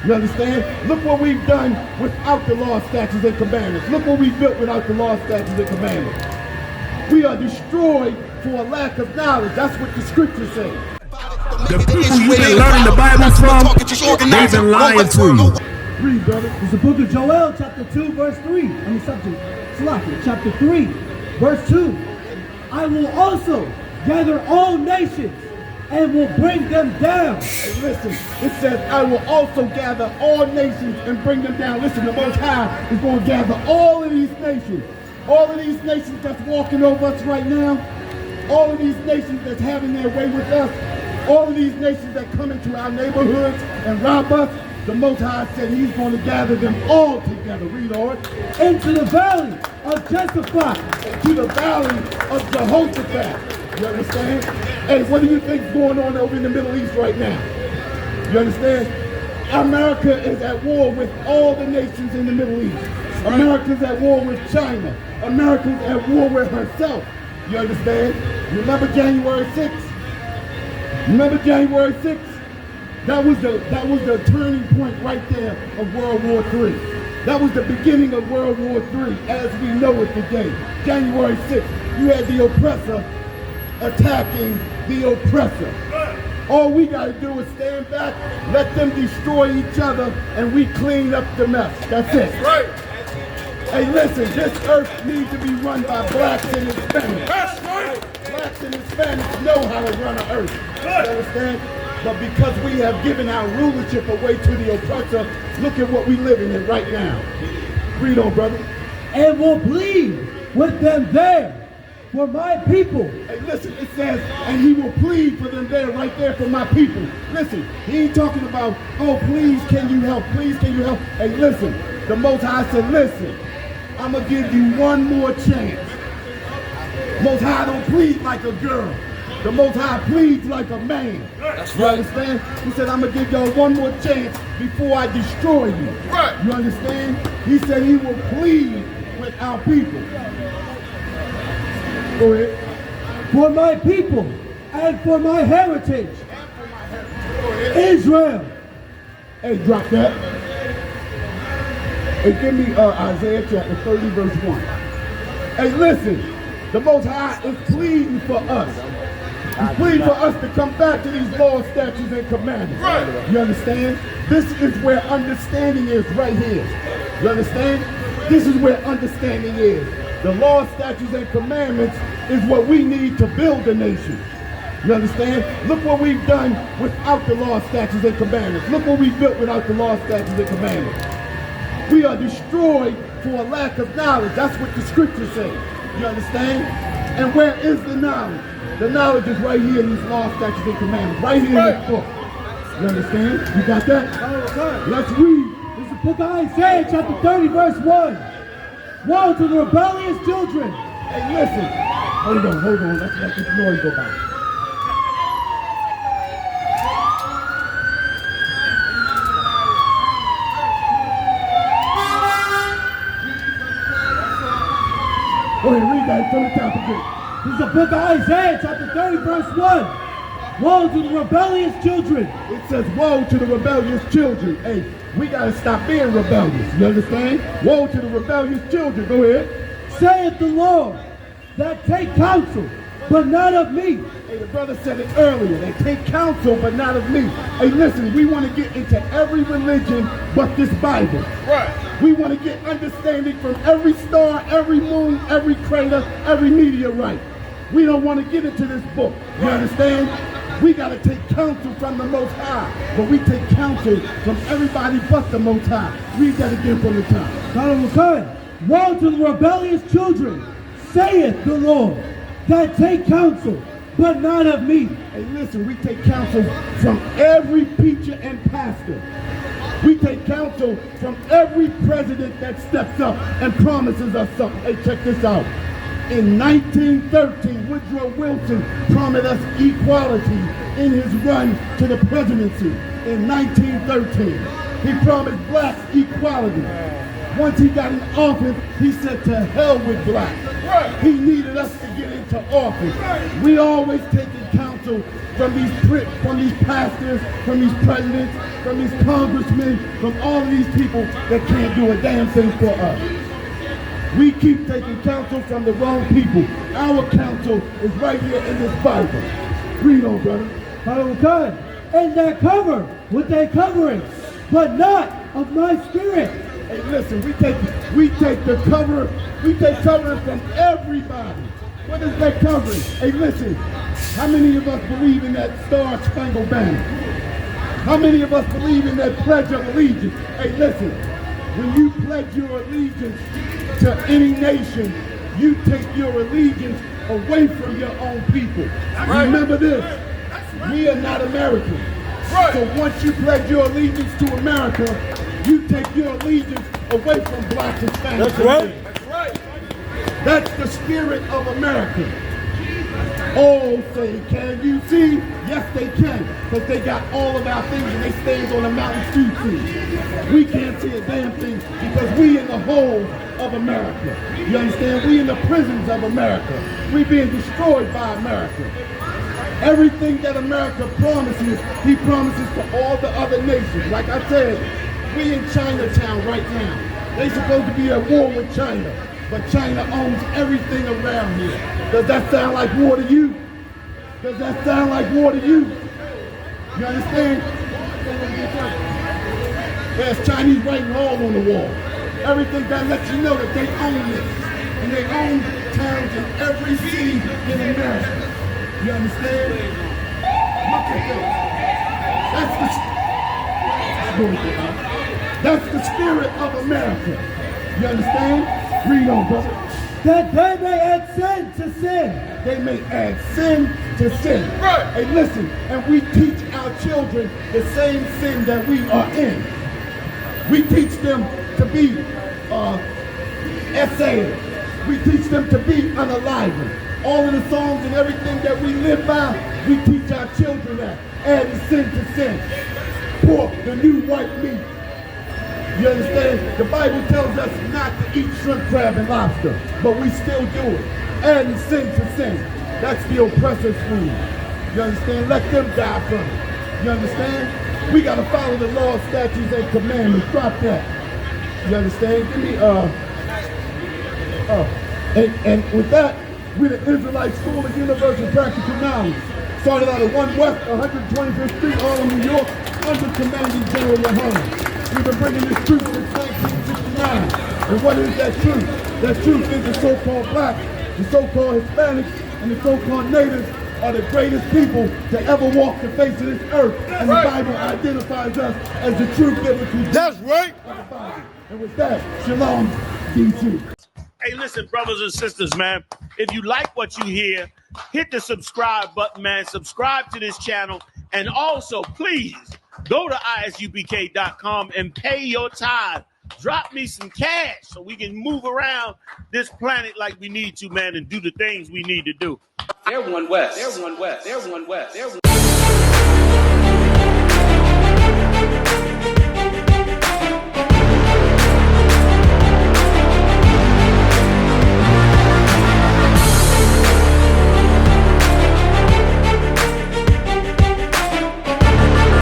You understand? Look what we've done without the law, statutes, and commandments. Look what we've built without the law, statutes, and commandments. We are destroyed for a lack of knowledge. That's what the scriptures say. The people you've been learning the Bible from, they've been lying to you. Read, brother. It's the book of Joel, chapter 2, verse 3. Chapter 3, verse 2. I will also gather all nations and will bring them down. Hey, listen, it says, I will also gather all nations and bring them down. Listen, the Most High is going to gather all of these nations. All of these nations that's walking over us right now. All of these nations that's having their way with us. All of these nations that come into our neighborhoods and rob us. The Most High said he's going to gather them all together. Read on. Into the valley of Jehoshapat. To the valley of Jehoshapat. You understand? Hey, what do you think's going on over in the Middle East right now? You understand? America is at war with all the nations in the Middle East. America's at war with China. America's at war with herself. You understand? Remember January 6th? Remember January 6th? That was the turning point right there of World War III. That was the beginning of World War III as we know it today. January 6th, you had the oppressor attacking the oppressor. All we got to do is stand back, let them destroy each other, and we clean up the mess. That's it. Right. Hey, listen, this earth needs to be run by blacks and Hispanics. That's right. Blacks and Hispanics know how to run an earth. You understand? But because we have given our rulership away to the oppressor, look at what we're living in right now. Read on, brother. And will plead with them there for my people. Hey, listen, it says, and he will plead for them there, right there for my people. Listen, he ain't talking about, oh, please, can you help? Please, can you help? Hey, listen, the Most High said, listen, I'm going to give you one more chance. Most High don't plead like a girl. The Most High pleads like a man. That's You right. understand? He said, I'm going to give y'all one more chance before I destroy you. Right. You understand? He said he will plead with our people. Go ahead. For my people and for my heritage. Israel. Hey, drop that. Hey, give me Isaiah chapter 30, verse 1. Hey, listen. The Most High is pleading for us. He's pleading for us to come back to these laws, statutes, and commandments. Right. You understand? This is where understanding is right here. You understand? This is where understanding is. The law, statutes, and commandments is what we need to build a nation. You understand? Look what we've done without the law, statutes, and commandments. Look what we've built without the law, statutes, and commandments. We are destroyed for a lack of knowledge. That's what the scriptures say. You understand? And where is the knowledge? The knowledge is right here in these law, statutes, and commandments. Right here in this book. You understand? You got that? Let's read. This is the book of Isaiah, chapter 30, verse 1. Woe to the rebellious children. Hey, listen. Hold on. Let's let this noise go by. Go ahead, read that from the top again. This is the book of Isaiah, chapter 30, verse 1. Woe to the rebellious children. It says, woe to the rebellious children. Hey, we got to stop being rebellious. You understand? Woe to the rebellious children. Go ahead. Saith the Lord, that take counsel, but not of me. Hey, the brother said it earlier. They take counsel, but not of me. Hey, listen, we want to get into every religion but this Bible. Right. We want to get understanding from every star, every moon, every crater, every meteorite. We don't want to get into this book. You understand? We got to take counsel from the Most High. But we take counsel from everybody but the Most High. Read that again from the top. Woe to the rebellious children, saith the Lord, that take counsel, but not of me. Hey, listen, we take counsel from every preacher and pastor. We take counsel from every president that steps up and promises us something. Hey, check this out. In 1913, Woodrow Wilson promised us equality in his run to the presidency. In 1913, he promised blacks equality. Once he got in office, he said, to hell with blacks. He needed us to get into office. We always taking counsel from these pastors, from these presidents, from these congressmen, from all of these people that can't do a damn thing for us. We keep taking counsel from the wrong people. Our counsel is right here in this Bible. Read on, brother. Okay. And they're covered with their covering, but not of my spirit. Hey, listen, we take covering from everybody. What is that covering? Hey, listen, how many of us believe in that Star-Spangled Banner? How many of us believe in that Pledge of Allegiance? Hey, listen, when you pledge your allegiance to any nation, you take your allegiance away from your own people. Right. Remember this, we are not Americans. Right. So once you pledge your allegiance to America, you take your allegiance away from blacks and Spanish. That's right. That's right. That's the spirit of America. Oh, say, can you see? Yes, they can, because they got all of our things and they stand on a mountain to see. We can't see a damn thing because we in the whole of America. You understand? We in the prisons of America. We being destroyed by America. Everything that America promises, he promises to all the other nations. Like I said, we in Chinatown right now. They supposed to be at war with China, but China owns everything around here. Does that sound like war to you? Does that sound like war to you? You understand? There's Chinese writing all on the wall. Everything that lets you know that they own this. And they own towns in every city in America. You understand? Look at this. That's the spirit of America. You understand? Read on, brother. That they may add sin to sin. They may add sin to sin. Right. Hey, listen, and we teach our children the same sin that we are in. We teach them to be essayers. We teach them to be unaliving. All of the songs and everything that we live by, we teach our children that. Adding sin to sin. Pork, the new white meat. You understand? The Bible tells us not to eat shrimp, crab, and lobster, but we still do it. Adding sin to sin. That's the oppressor's food. You understand? Let them die from it. You understand? We got to follow the law, statutes, and commandments. Drop that. You understand? Give me, and with that, we're the Israelite School of Universal Practical Knowledge. Started out at 1 West 125th Street, Harlem, New York, under Commanding General Jehoshapat. We've been bringing this truth since 1969. And what is that truth? That truth is the so-called blacks, the so-called Hispanics, and the so-called natives are the greatest people to ever walk the face of this earth. And the Bible identifies us as the true biblical. That's right. And with that, shalom, DC. Hey, listen, brothers and sisters, man. If you like what you hear, hit the subscribe button, man. Subscribe to this channel. And also, please, go to ISUPK.com and pay your tithe. Drop me some cash so we can move around this planet like we need to, man, and do the things we need to do. They're one West. They're one West. They're one West. They're one